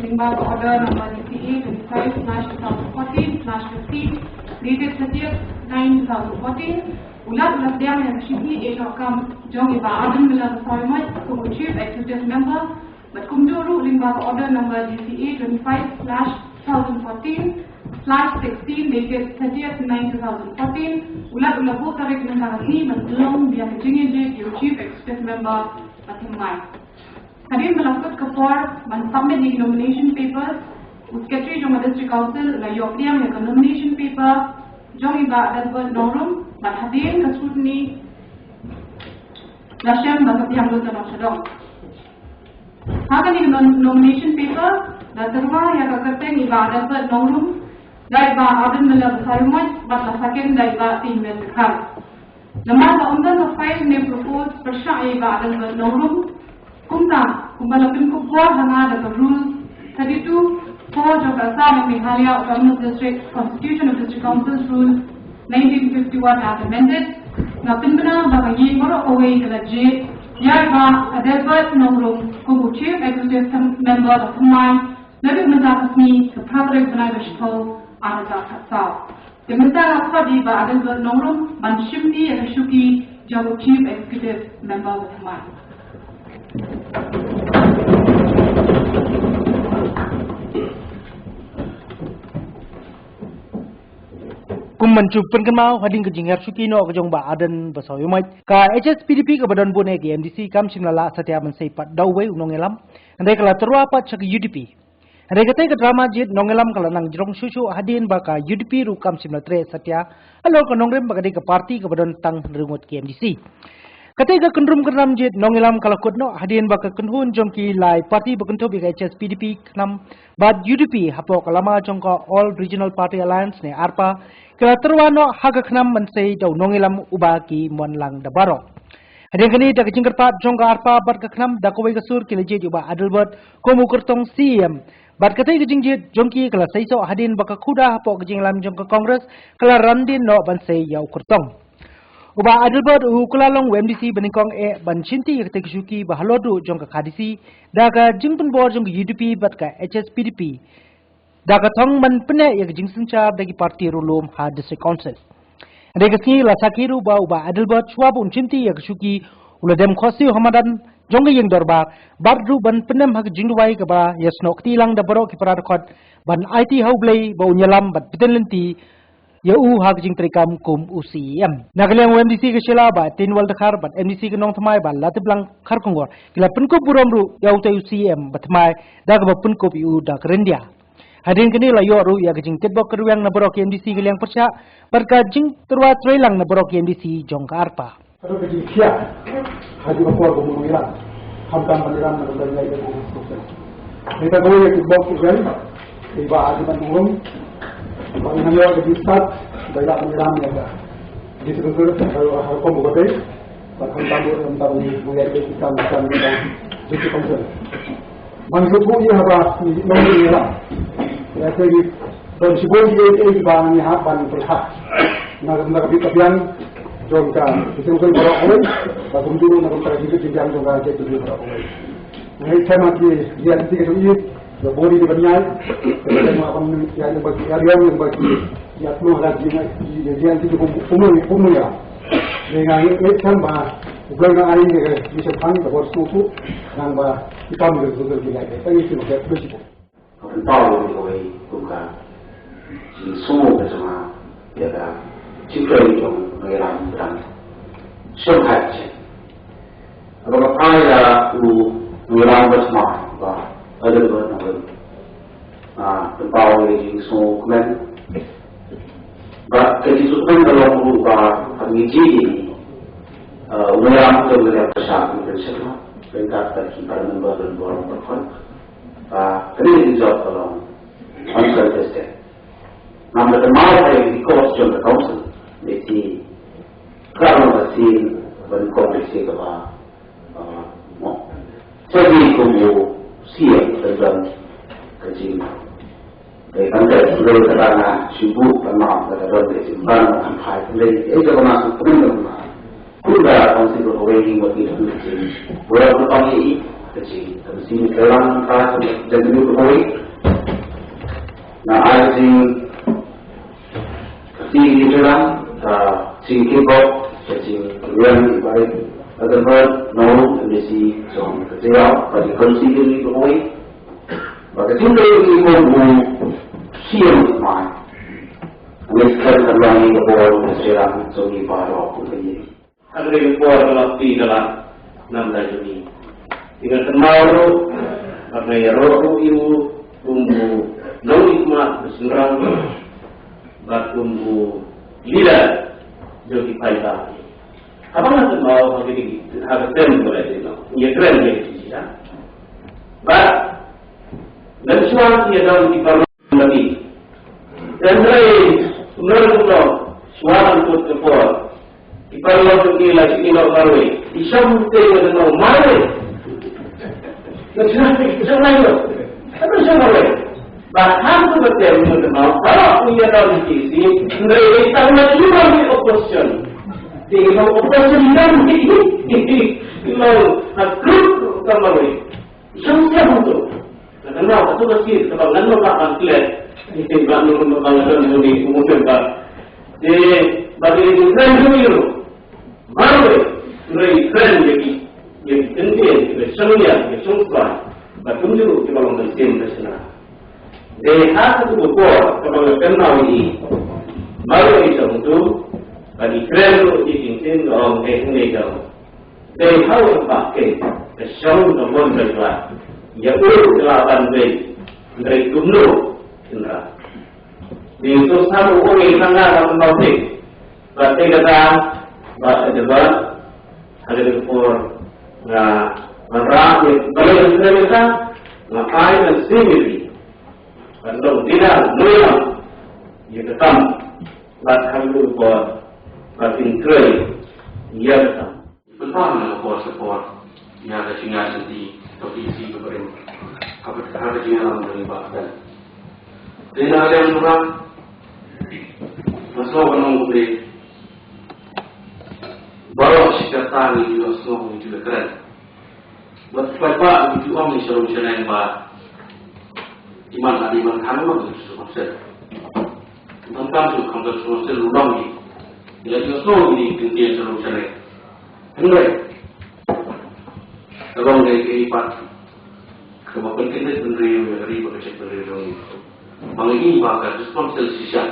Limbaga Order Number DCA 25/2014/15 dated 30th 9/2014. Ulat Diam yang Shihi Asia Kam Jong Iba Adam Mila Soymat Kumu Chief Executive Member But Kumduru Limbaga Order Number DCA 25/2014/16 dated 30th 9/2014. Ulat Ulabu Tarik Mengarasni Mendelong Dia Kejingin Chief Executive Member Matimai. Hadirin melakut ke for submit the nomination papers. Secretary Jong District Council la Yopriam yang nomination paper Jong Iba Adalbert Norum but hadirin ke scrutiny Lasyam Bakatiang Lutan Oksadong. Hakan ini nomination paper la terwa yang kakateng Iba Adalbert Norum da Iba Abin Mila Besayumat but la sakin da Iba Timel Bekar. Lemah la undan of file may propose persya Iba Adalbert Norum Kumna kumbalapin ko po hanga the rules 32 of Assam and Meghalaya Autonomous District Constitution of District Councils Rules 1951 as amended. Na pinbana bagay moro away kala J Yarba Adalbert Norum Kubu Chief Executive Member of Humay Nabi Mazakasmi the Prabarik Banai Bashko Anazak Hatsao. The Mizaka Pradi ba Adalbert Norum Banshimni Ashuki Jabu Chief Executive Member of Humay. Kum mencupan kemau hading kejingar sukino kejong ba adan basoyumait ka HSPDP ke badan bone ke MDC kam simlala satya menseipat dawwe nongelam andai kala terua pat sak UDP andai katai ke drama jit nongelam kala nang jrong susu hadin ba ka UDP ru kam simlatre satya alo ka nongrem ba ke parti ke badan tang rengut ke MDC katai ke kendrum kenam jit nongelam kala kutno hadin ba ka kenhun jongki lai parti bekentu bi HSPDP kenam bad UDP hapo kalama jongka All Regional Party Alliance ne ARPA kala terwano haga kenam mensei daw nongilam ubaki monlang dabaro. Hadin kini dak jingkerpat jongga arpa bat ka kenam dakowai kasur kila jid uba Adalbert komu kertong CM. Bat katai kejingjit jongki kala saiso hadin baka kuda hapo kejinglam jongka Kongres kala randin no bansei yau kertong. Uba Adalbert kulalong WMDC beningkong banchinti katai kesuki bahalodu jongka kadisi daga jingpen bor jongka UDP bat ka HSPDP. Daga thong man pene ya jingsun chap dagi parti rulum ha district council. Ade kasni la sakiru ba uba Adalbert chwab unchinti ya ksuki uladem khosi hamadan jongga yang dorba barru ban penem ha jingduwai ka ba yasnok tilang da baro ki paradkhot ban IT haublei ba unyalam bat pitenlenti ya u ha jing trikam kum UCM. Nagaliang MDC ke sila ba tinwal dakhar bat MDC ke nong thamai ba latiblang kharkongor kila penko buramru ya utai UCM batmai daga ba penko yu dak rendia. Hadirin kini la yoru ya kejing tibok keruang na borok MDC gilang persya berka jing terwa trailang na borok MDC jongka arpa. Kalau kejing kia haji bakwa gumuru iran hamkan pandiran na berlai dari proses. Kita tahu ya tibok keruang tiba haji bandung pandiran ya kejing sat dari pandiran ya dah. Di sekitar kalau harkom bukan bahkan tambur tentang mulai kita macam jadi konsen. Mansukku ia apa ni nombor iran. Ya jadi dan sebelum dia bahan ni hapan berhak. Nak kapian jongka disebutkan para orang, bagus dulu nak terjadi jenjang jongka jadi para orang. Ini sama dia tiga ini, bodi di banyak, kita akan yang bagi yang bagi yang semua lagi dia tiga umum ya. Dengan ini sama bukan hari ini bisa kan dapat susu, nambah kita menjual gila. Ini semua kita tahu ni bukan semua bersama ya kan juga itu mengeram dan syuhat apabila ayah mengeram bersama ada beberapa tahu ni semua kemen kejutan dalam berupa menguji mengeram mengeram bersama bersama perintah dari para member dan orang berfak kini dijawab tolong uncontested. Nama termalah yang dikos jom the council, jadi kalau masih berkomunikasi kepada, jadi kamu siap dalam kerja. Dari kantor sudah kerana sibuk lama dalam kerja, baru sampai lagi. Itu masuk penuh. Kuda council berhubung already what we do is where the only jadi sini dalam kelas jadi berboy. Nah, I think di dalam sing keyboard jadi kemudian baik ada no mesti so kerja pada kunci ini berboy. Bagi tinggal ini pun siap mai. Mesti kerja ini berboy sejarah so di baru aku ini. Ada yang buat waktu dalam 6 Juni. Dengan kenal karena ya roh ibu bumbu non hikmat bersenang bat bumbu lila jadi paita. Apa nak mau bagi ini harus tem boleh itu. Ia keren dia ya. Bat dan suami dia dalam diperlukan lagi. Dan menurut suami pun kepor. Diperlukan dia lagi ini baru. Isam teh dengan mana? Jangan lagi, apa jangan lagi. Bahkan tu betul mengenal kalau punya dalam kisi, mereka tak nak cuma di oposisi. Dengan oposisi yang ini, kalau grup kamari, siapa itu? Kenapa? Itu mesti kalau nak nak clear, itu bangun bangun ini kemudian bah. Jadi bagi itu keren dulu, baru mereka keren jadi. Yang penting bersama, bersama, berkunjung ke dalam mesin bersama. Dehasa itu buat kalau kenal ini, baru itu untuk bagi keren di sini orang ini jauh. Dehasa pakai bersama dengan berjuang. Ya urut lawan dari gubernur Indra. Di itu satu orang yang sangat menarik. Berarti kata debat ada dekor. Nah, merah kalau yang mereka ngapain dan sendiri, kalau tidak melihat, ia tetap batang lupa, batin kering, ia tetap. Pertama, support, ia ada singa sendiri, provinsi pemerintah, ada singa dalam dan tidak ada yang kurang, masalah menunggu. Baru setiap tahun itu semua itu keren. Buat apa itu orang ni selalu jalan bah. Iman ada iman kamu itu konsep. Tentang tu konsep konsep lubang ni. Dia itu semua ini dia selalu jalan. Hendak. Kalau dia keipat, kalau penting beri bercek beri dong. Mengenai bahagian konsep sisa,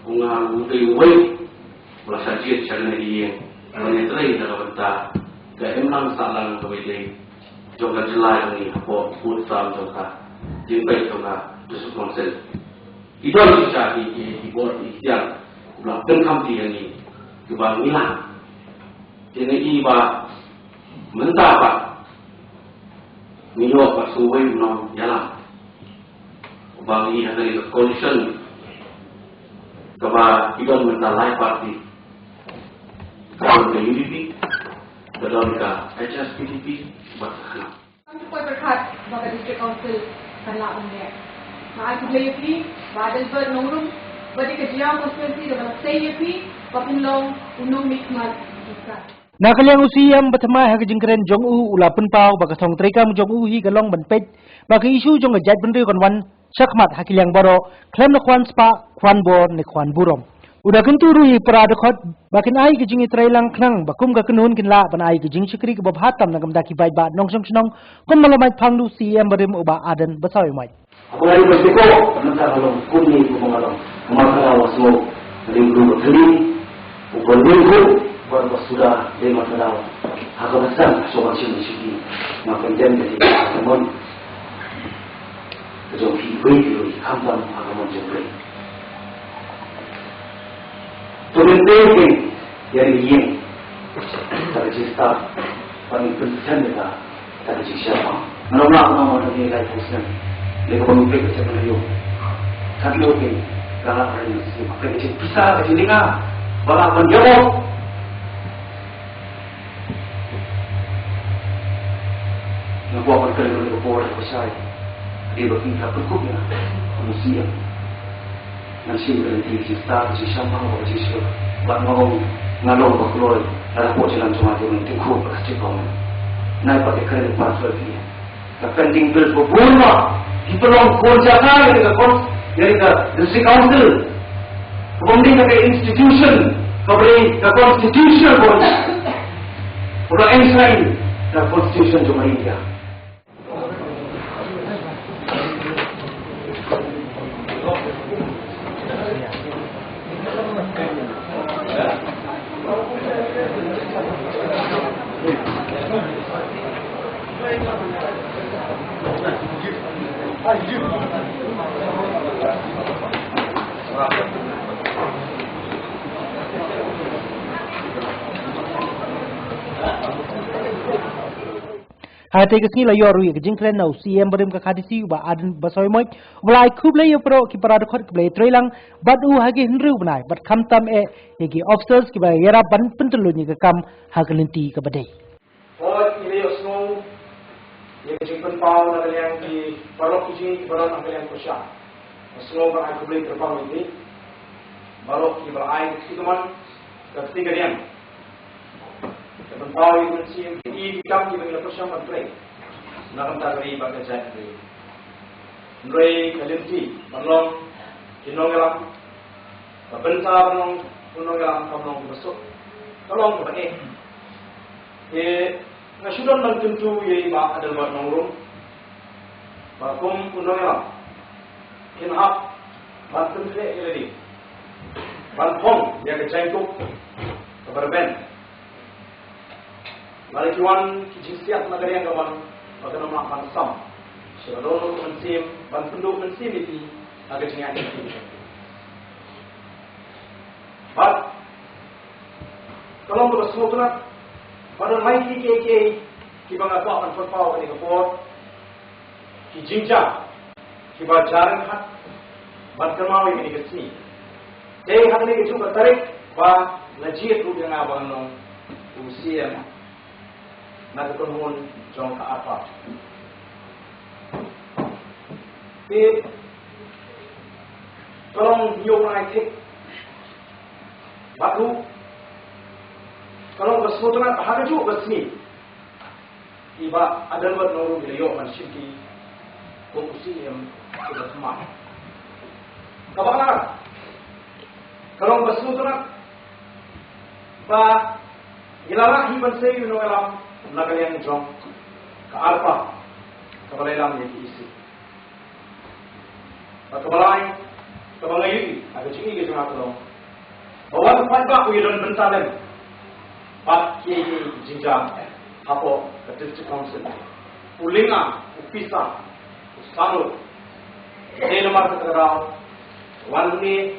mengaku terwei, merasa dia jalan dia. Menetrai dalam bentak keemang salang kewedeng juga jelai ini apa putra juga jempai juga dusu konsen itu bisa dibuat ikhtiar melakukan kampi ini kebang hilang jadi iba mendapat minyak pasuai menong jalan kebang ini ada di condition kebang iba mentalai parti kalau ke UDP, kalau ke HSPDP, berkenaan. Kami pun berkat bagi District Council Tanah Umum. Nah, aku beli pi, badal bernongrum, bagi kerja konstitusi dengan saya pi, papinlong unong mikmat juga. Nakaliang usiyam batama hagajingkren jong ula penpau bagasong trikam jong hi galong benpet bagi isu jong ngejat bendri konwan sakmat hakiliang baro klem nakwan spa kwan bor nekwan burom. Udah kenturi peradekot bakin ai kejing trailang knang bakum ka kenun kinla pan ai kejing sikri ke babhatam nagam daki bai ba nong song snong kom malamai phangdu CM barim uba aden basawi mai aku lagi bersiko nanti kalau kuni kumalam kumalam wasmo ringgu keli ukon ringgu buat sudah dari masalah aku rasa soal sini sini makan jam jadi teman kejauh hidup kampung aku mau jemput Tulen-tulen yang ini, dari cerita paling penting kita dari siapa. Menolak nama dari lain person, mereka pemimpin macam mana? Kami okey, kalau ada yang pakai macam pisah, macam ni kan, bapak menjawab. Yang buat mereka lebih berpower besar, dia bertingkah berkubnya, manusia. Nasi berhenti cerita, cerita sama, cerita buat ngomong ngalor baklor ada po jalan cuma dia mesti kuat pasti kau naik pakai keren pasal dia akan tinggal berbunga di pelong konjaka dari ke district council kemudian ke institution kemudian ke constitution pun udah enshrine the constitution cuma India. Hati kesini lah yoru ya kejengklen nau CM berim ke kadisi ba adan basoy moy ulai kublai yo pro ki parada khot kublai trailang badu hagi hinru banai bat kamtam yagi officers ki ba yara ban pentelu ni ke kam hagelinti ke badai और ये उसनो ये चिकन पाव नगलियां की परों की जी परों नगलियां कुशा उसनो का आई कुबली तरपाव ini baru की बराई की कमान करती करियन चिकन पाव ये कुछ ये काम की बंगला कुशा मत करे नरम ताकरी बात जाए नरे कलिंती बनलों जिनोंगलाम बंता बनलों kamlong besok tolong kepada Nasudah tentu ye ba adal ba nongrum ba kum unongya kinhap ban tunle eledi ban thong ya ke jangku kabarben larikiwan ki jinsiat nagari yang kawan bagana ma ban sam sebelum mensim ban penduk mensim itu agak jengat itu but kalau bersemua tu nak pada mai ki banga ko akan forpau ni ko ki jinja ki ba jaran hat ban kermawi ni ke sini dei hat ni ke tarik ba lajiat ru yang abang no usia na ko mon jong ka apa tolong yo mai ke baru kalau bersemutan ada juga bersih. Iba ada buat nuru beliau manusia di fokusi yang sudah semua. Kapan? Kalau bersemutan, bah ilalah hiban saya you know alam nagalian jom ke alpa kebalai lam yang diisi. Kebalai ini ada ciri ke jangan tolong. Bawa tempat bak you don bentalan. Bat kiai jinjang apa ke district council ulinga upisa usano ini nomor terkenal wanni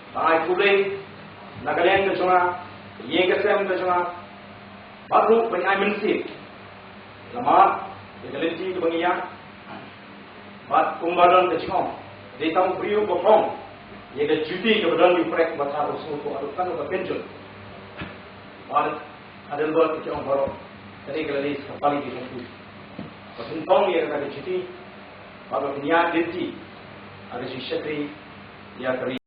tanai kublai nagalian ke cuma ye ke sem ke cuma baru banyak mensi lama legaliti ke bangian bat kumbaran ke cuma di tamu priu bopong ye ke cuti ke badan di prek bakar usul tu adukan ke penjun और अदल बोल के क्यों भरो तरी गली कपाली की शक्ति और इंतों ये करके चिटी और दुनिया देती अगर शिक्षक या करी